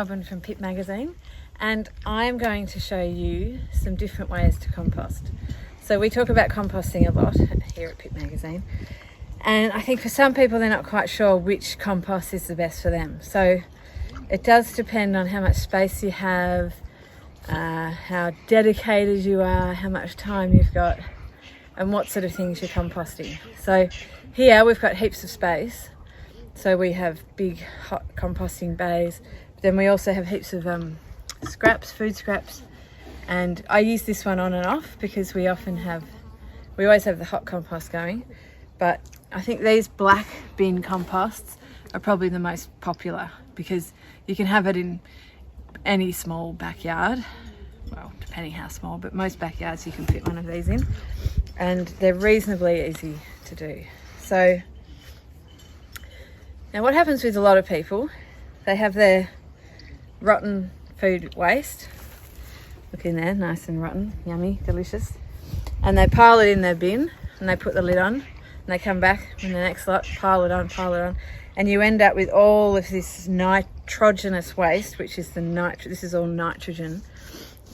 Robin from Pip Magazine, and I'm going to show you some different ways to compost. So we talk about composting a lot here at Pip Magazine, and I think for some people they're not quite sure which compost is the best for them. So it does depend on how much space you have, how dedicated you are, how much time you've got, and what sort of things you're composting. So here we've got heaps of space. So we have big hot composting bays, but then we also have heaps of scraps, food scraps, and I use this one on and off because we always have the hot compost going, but I think these black bin composts are probably the most popular because you can have it in any small backyard, well, depending how small, but most backyards you can fit one of these in, and they're reasonably easy to do. So now what happens with a lot of people, they have their rotten food waste, look in there, nice and rotten, yummy, delicious, and they pile it in their bin and they put the lid on and they come back in the next lot, pile it on, and you end up with all of this nitrogenous waste, which is this is all nitrogen,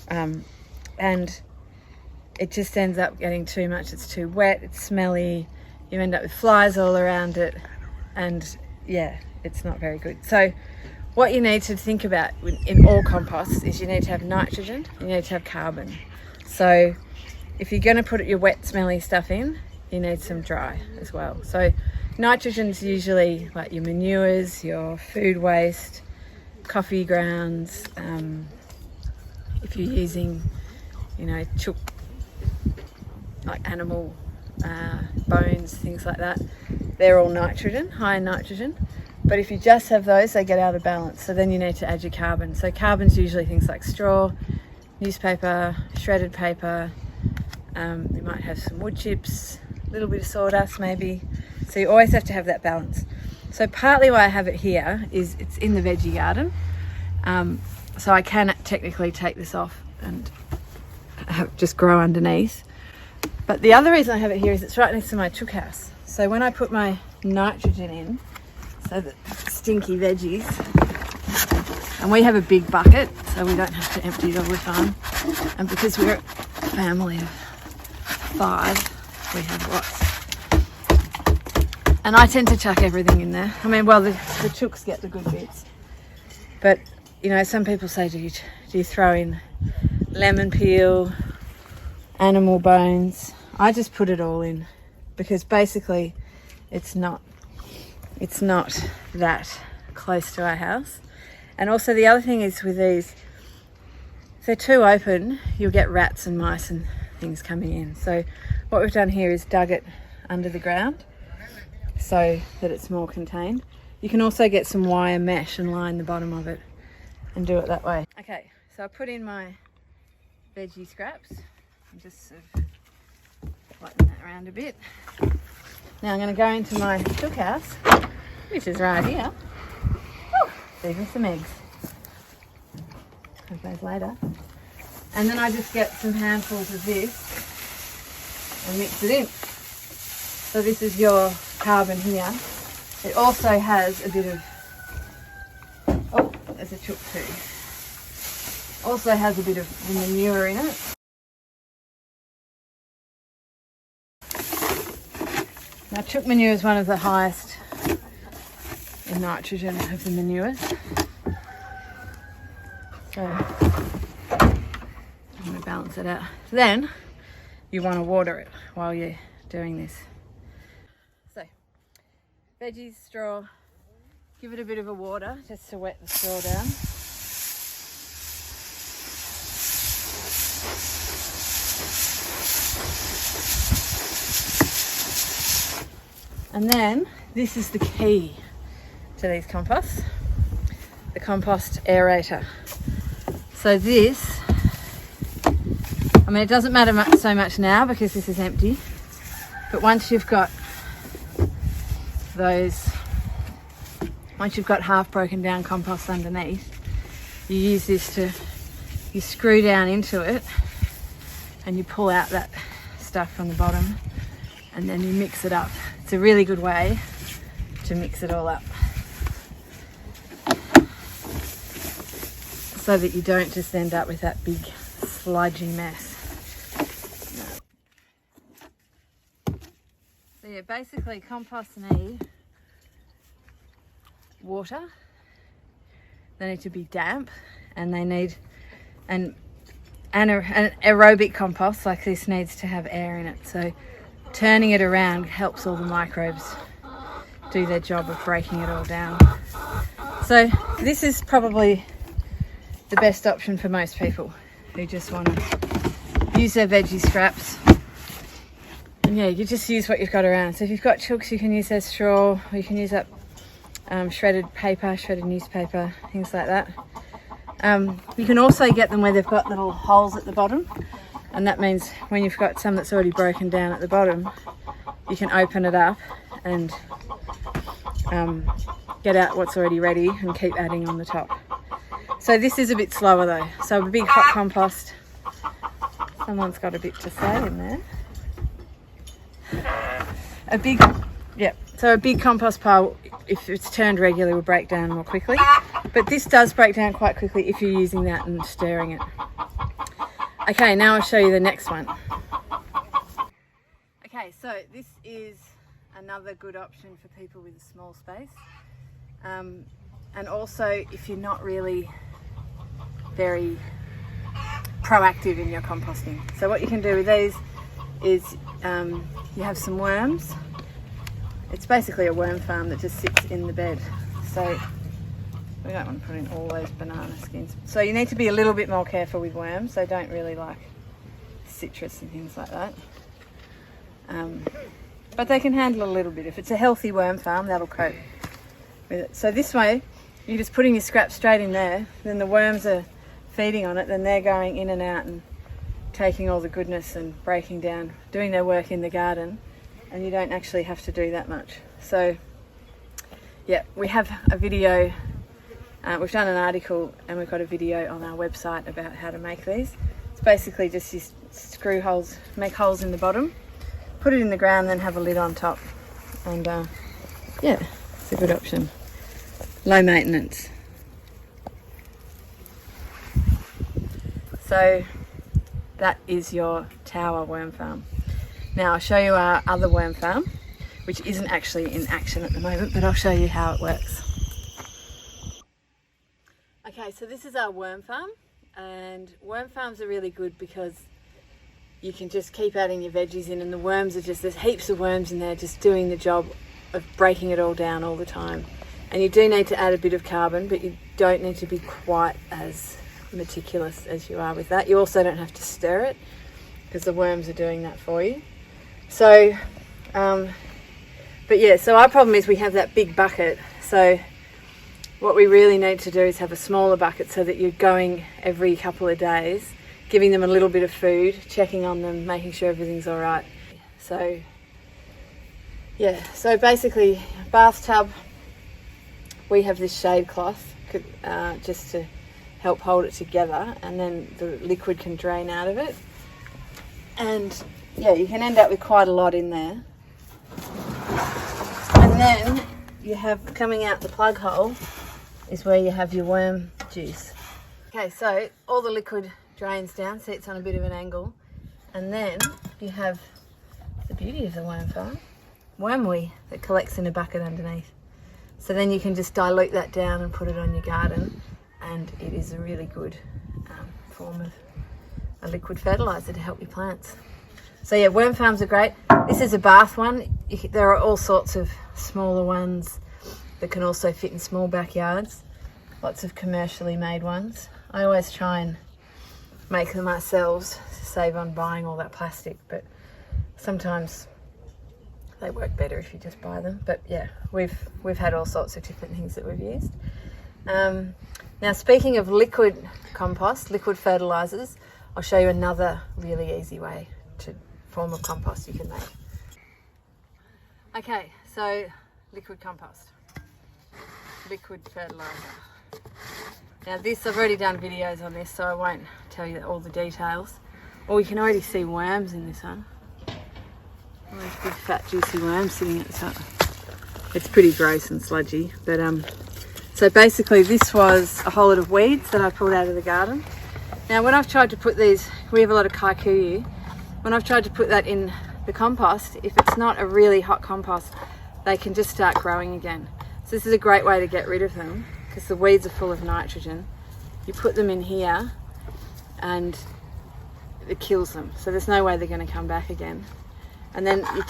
and it just ends up getting too much. It's too wet, it's smelly, you end up with flies all around it, and yeah, it's not very good. So what you need to think about in all composts is you need to have nitrogen, you need to have carbon. So if you're going to put your wet smelly stuff in, you need some dry as well. So nitrogen's usually like your manures, your food waste, coffee grounds, if you're using, chook, like animal bones, things like that, they're all nitrogen, high in nitrogen. But if you just have those, they get out of balance. So then you need to add your carbon. So carbon's usually things like straw, newspaper, shredded paper. You might have some wood chips, a little bit of sawdust maybe. So you always have to have that balance. So partly why I have it here is it's in the veggie garden. So I can technically take this off and just grow underneath. But the other reason I have it here is it's right next to my chook house. So when I put my nitrogen in, so that stinky veggies, and we have a big bucket so we don't have to empty it all the time, and because we're a family of 5, we have lots, and I tend to chuck everything in there. I mean, well, the chooks get the good bits, but some people say, do you throw in lemon peel, animal bones? I just put it all in because basically it's not that close to our house. And also the other thing is with these, if they're too open, you'll get rats and mice and things coming in. So what we've done here is dug it under the ground so that it's more contained. You can also get some wire mesh and line the bottom of it and do it that way. Okay, so I put in my veggie scraps. I'm just sort of flatten that around a bit. Now I'm going to go into my chook house, which is right here. Oh, there's even some eggs. Have those later. And then I just get some handfuls of this and mix it in. So this is your carbon here. It also has a bit of, oh, there's a chook too. Also has a bit of manure in it. Now chook manure is one of the highest in nitrogen of the manures. So I'm going to balance it out. So then you want to water it while you're doing this. So veggies, straw, give it a bit of a water just to wet the straw down. And then this is the key to these composts, the compost aerator. So this, I mean, it doesn't matter so much now because this is empty, but once you've got half broken down compost underneath, you use this you screw down into it and you pull out that stuff from the bottom and then you mix it up. It's a really good way to mix it all up. so that you don't just end up with that big sludgy mess. So yeah, basically composts need water, they need to be damp, and they need an aerobic compost like this needs to have air in it. So turning it around helps all the microbes do their job of breaking it all down. So this is probably the best option for most people who just want to use their veggie scraps. And yeah, you just use what you've got around. So if you've got chooks, you can use their straw, or you can use up shredded paper, shredded newspaper, things like that. You can also get them where they've got little holes at the bottom, and that means when you've got some that's already broken down at the bottom, you can open it up and get out what's already ready and keep adding on the top. So this is a bit slower though. So a big hot compost, someone's got a bit to say in there. So a big compost pile, if it's turned regularly, will break down more quickly. But this does break down quite quickly if you're using that and stirring it. Okay, now I'll show you the next one. Okay, so this is another good option for people with a small space. And also if you're not really very proactive in your composting. So what you can do with these is you have some worms. It's basically a worm farm that just sits in the bed. So we don't want to put in all those banana skins. So you need to be a little bit more careful with worms. They don't really like citrus and things like that. But they can handle a little bit. If it's a healthy worm farm, that'll cope with it. So this way, you're just putting your scraps straight in there, then the worms are feeding on it, then they're going in and out and taking all the goodness and breaking down, doing their work in the garden, and you don't actually have to do that much. So yeah, we have a video, we've done an article and we've got a video on our website about how to make these. It's basically just you screw holes, make holes in the bottom, put it in the ground, then have a lid on top, and yeah, it's a good option. Low maintenance. So that is your tower worm farm. Now I'll show you our other worm farm, which isn't actually in action at the moment, but I'll show you how it works. Okay, so this is our worm farm, and worm farms are really good because you can just keep adding your veggies in, and the worms are just, there's heaps of worms in there just doing the job of breaking it all down all the time. And you do need to add a bit of carbon, but you don't need to be quite as meticulous as you are with that. You also don't have to stir it because the worms are doing that for you. So but yeah, so our problem is we have that big bucket. So what we really need to do is have a smaller bucket so that you're going every couple of days, giving them a little bit of food, checking on them, making sure everything's all right. So yeah, so basically bathtub, we have this shade cloth just to help hold it together, and then the liquid can drain out of it. And yeah, you can end up with quite a lot in there. And then you have, coming out the plug hole is where you have your worm juice. Okay, so all the liquid drains down, so it's on a bit of an angle. And then you have the beauty of the worm farm, wormwee, that collects in a bucket underneath. So then you can just dilute that down and put it on your garden, and it is a really good form of a liquid fertiliser to help your plants. So yeah, worm farms are great. This is a bath one. There are all sorts of smaller ones that can also fit in small backyards. Lots of commercially made ones. I always try and make them ourselves to save on buying all that plastic, but sometimes they work better if you just buy them. But yeah, we've had all sorts of different things that we've used. Now speaking of liquid compost, liquid fertilisers, I'll show you another really easy way to form of compost you can make. Okay, so liquid compost, liquid fertiliser. Now this, I've already done videos on this, so I won't tell you all the details. Oh, you can already see worms in this one. All these big fat juicy worms sitting at the top. It's pretty gross and sludgy, but So basically this was a whole lot of weeds that I pulled out of the garden. Now when I've tried to put these, we have a lot of kikuyu, when I've tried to put that in the compost, if it's not a really hot compost, they can just start growing again. So this is a great way to get rid of them because the weeds are full of nitrogen. You put them in here and it kills them. So there's no way they're going to come back again. And then you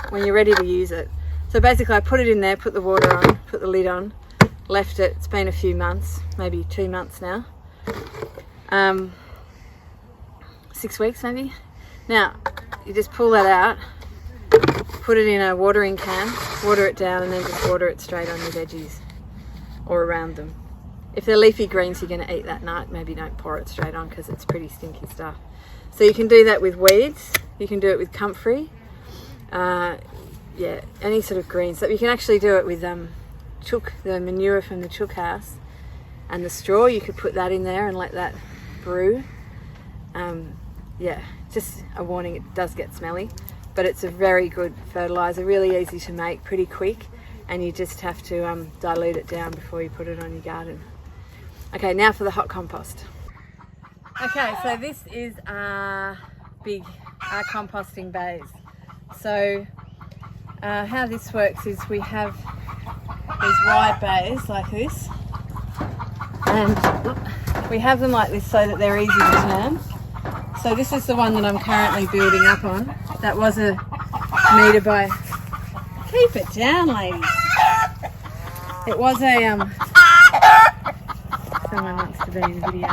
when you're ready to use it. So basically I put it in there, put the water on, put the lid on, left it. It's been a few months, maybe 2 months now. 6 weeks maybe. Now you just pull that out, put it in a watering can, water it down, and then just water it straight on your veggies or around them. If they're leafy greens you're going to eat that night, maybe don't pour it straight on because it's pretty stinky stuff. So you can do that with weeds, you can do it with comfrey, yeah, any sort of greens. So you can actually do it with chook, the manure from the chook house, and the straw. You could put that in there and let that brew. Yeah, just a warning, it does get smelly, but it's a very good fertilizer, really easy to make, pretty quick, and you just have to dilute it down before you put it on your garden. Okay, now for the hot compost. Okay, so this is our composting bays. So how this works is we have these wide bays like this, and we have them like this so that they're easy to turn. So this is the one that I'm currently building up on. That was a metre by... Keep it down, ladies. It was a... Someone wants to be in the video.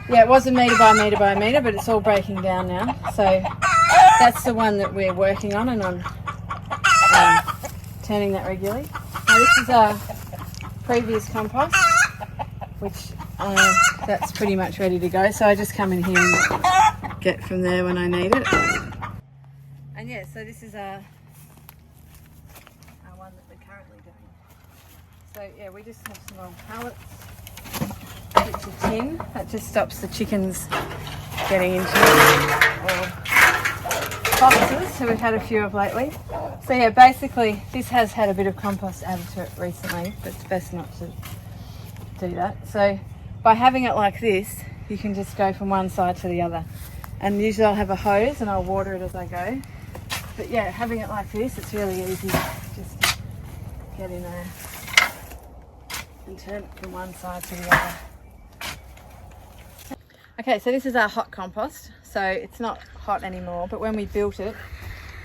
Yeah, it was a metre by metre by metre, but it's all breaking down now. So that's the one that we're working on, and I'm turning that regularly. Now this is our previous compost, which that's pretty much ready to go. So I just come in here and get from there when I need it. And yeah, so this is our one that we're currently doing. So yeah, we just have some old pallets, bits of tin. That just stops the chickens getting into it, or boxes, so we've had a few of lately. So yeah, basically this has had a bit of compost added to it recently, but it's best not to do that. So by having it like this, you can just go from one side to the other, and usually I'll have a hose and I'll water it as I go. But yeah, having it like this, it's really easy just to get in there and turn it from one side to the other. Okay, so this is our hot compost. So it's not hot anymore, but when we built it,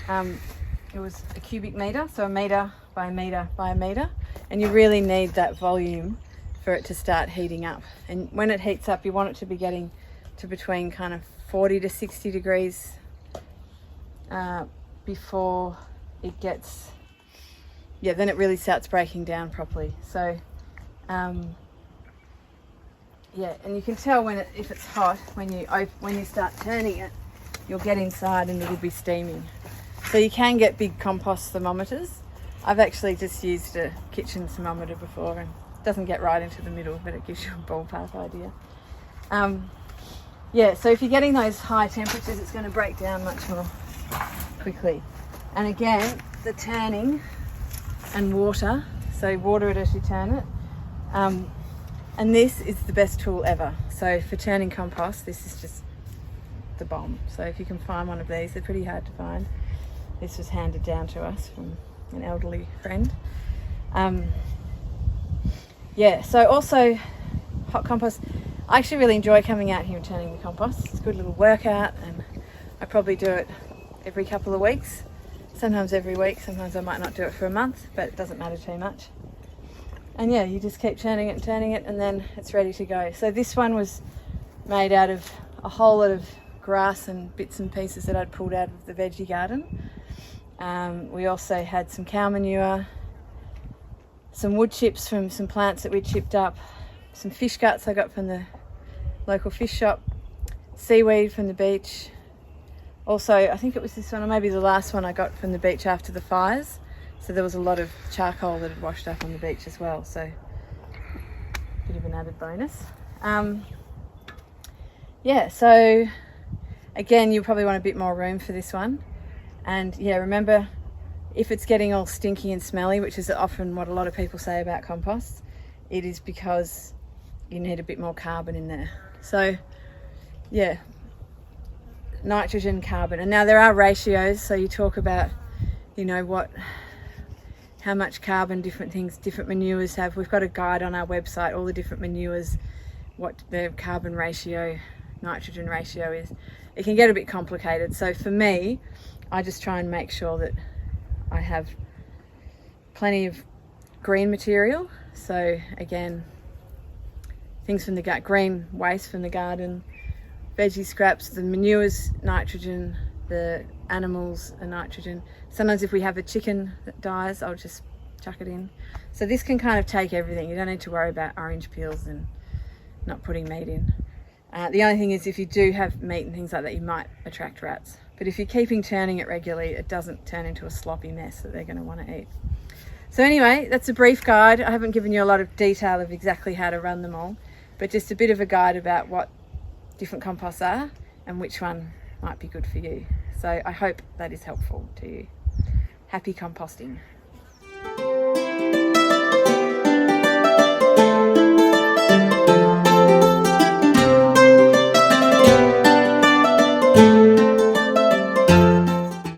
it was a cubic metre, so a metre by a metre by a metre, and you really need that volume for it to start heating up. And when it heats up, you want it to be getting to between kind of 40 to 60 degrees before it gets, yeah, then it really starts breaking down properly. So yeah, and you can tell when if it's hot when you start turning it, you'll get inside and it'll be steaming. So you can get big compost thermometers. I've actually just used a kitchen thermometer before, and it doesn't get right into the middle, but it gives you a ballpark idea. Yeah, so if you're getting those high temperatures, it's going to break down much more quickly. And again, the turning and water, so water it as you turn it. And this is the best tool ever. So for turning compost, this is just the bomb. So if you can find one of these, they're pretty hard to find. This was handed down to us from an elderly friend. Yeah, so also hot compost. I actually really enjoy coming out here and turning the compost. It's a good little workout, and I probably do it every couple of weeks. Sometimes every week, sometimes I might not do it for a month, but it doesn't matter too much. And yeah, you just keep turning it and turning it, and then it's ready to go. So this one was made out of a whole lot of grass and bits and pieces that I'd pulled out of the veggie garden. We also had some cow manure, some wood chips from some plants that we'd chipped up, some fish guts I got from the local fish shop, seaweed from the beach. Also, I think it was this one, or maybe the last one I got from the beach after the fires. So there was a lot of charcoal that had washed up on the beach as well, so a bit of an added bonus. Yeah, so again, you'll probably want a bit more room for this one. And yeah, remember if it's getting all stinky and smelly, which is often what a lot of people say about compost, it is because you need a bit more carbon in there. So yeah, nitrogen, carbon. And now there are ratios, so you talk about, you know, how much carbon different things, different manures have. We've got a guide on our website, all the different manures, what the carbon ratio, nitrogen ratio is. It can get a bit complicated. So for me, I just try and make sure that I have plenty of green material. So again, things from the green waste from the garden, veggie scraps, the manures, nitrogen, the animals are nitrogen. Sometimes if we have a chicken that dies, I'll just chuck it in. So this can kind of take everything. You don't need to worry about orange peels and not putting meat in. The only thing is, if you do have meat and things like that, you might attract rats. But if you're keeping turning it regularly, it doesn't turn into a sloppy mess that they're going to want to eat. So anyway, that's a brief guide. I haven't given you a lot of detail of exactly how to run them all, but just a bit of a guide about what different composts are and which one might be good for you. So I hope that is helpful to you. Happy composting.